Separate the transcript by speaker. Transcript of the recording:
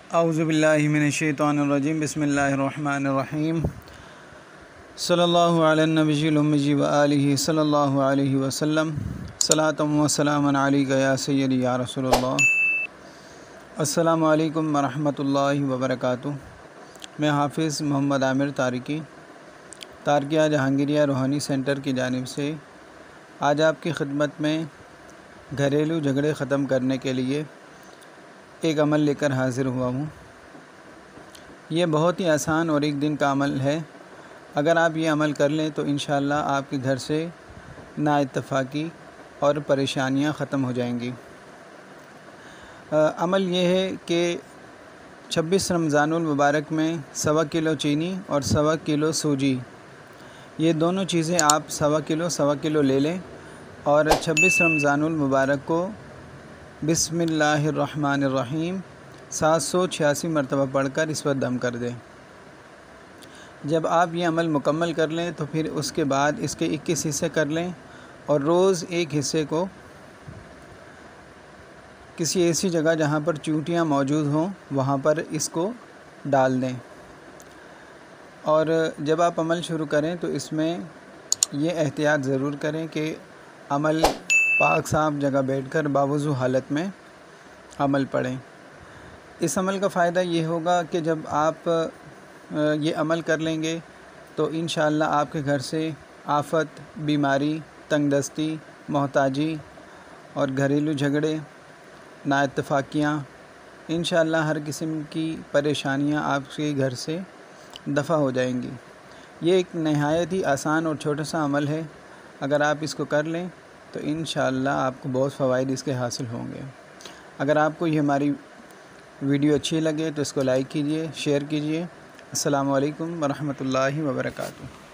Speaker 1: औज़ुबिल्लाहिमिनश्शैतानिर्रजीम बिस्मिल्लाहिर्रहमानिर्रहीम सल्लल्लाहु अला नबिय्यिल उम्मी व आलिहि सल्लल्लाहु अलैहि वसल्लम सलातम व सलामन अलैका या सय्यदी या रसूलल्लाह। अस्सलामु अलैकुम व रहमतुल्लाहि व बरकातुहू। मैं हाफ़िज़ मोहम्मद आमिर तारकिया जहांगीरिया रूहानी सेंटर की जानिब से आज आपकी खिदमत में घरेलू झगड़े ख़त्म करने के लिए एक अमल लेकर हाज़िर हुआ हूँ। ये बहुत ही आसान और एक दिन का अमल है। अगर आप ये अमल कर लें तो इंशाअल्लाह आपके घर से नाइत्तफ़ाक़ी और परेशानियाँ ख़त्म हो जाएंगी। अमल ये है कि 26 रमज़ानुल मुबारक में 1.25 किलो चीनी और 1.25 किलो सूजी, ये दोनों चीज़ें आप 1.25 किलो ले लें और 26 रमज़ानुल मुबारक को बिस्मिल्लाहिर्रहमानिर्रहीम 786 मरतबा पढ़कर इस पर दम कर दें। जब आप ये अमल मुकम्मल कर लें तो फिर उसके बाद इसके 21 हिस्से कर लें और रोज़ एक हिस्से को किसी ऐसी जगह जहाँ पर चींटियाँ मौजूद हों वहाँ पर इसको डाल दें। और जब आप अमल शुरू करें तो इसमें ये एहतियात ज़रूर करें कि अमल पाक साफ़ जगह बैठकर बावज़ू हालत में अमल पढ़ें। इस अमल का फ़ायदा ये होगा कि जब आप ये अमल कर लेंगे तो इंशाअल्लाह आपके घर से आफ़त, बीमारी, तंगदस्ती, मोहताजी और घरेलू झगड़े, नाइत्तफ़ाक़ियाँ, इंशाअल्लाह हर किस्म की परेशानियाँ आपके घर से दफ़ा हो जाएंगी। ये एक नहायत ही आसान और छोटा सा अमल है। अगर आप इसको कर लें तो इंशाअल्लाह आपको बहुत फ़वाइद इसके हासिल होंगे। अगर आपको ये हमारी वीडियो अच्छी लगे तो इसको लाइक कीजिए, शेयर कीजिए। अस्सलामु अलैकुम व रहमतुल्लाहि व बरकातुहू।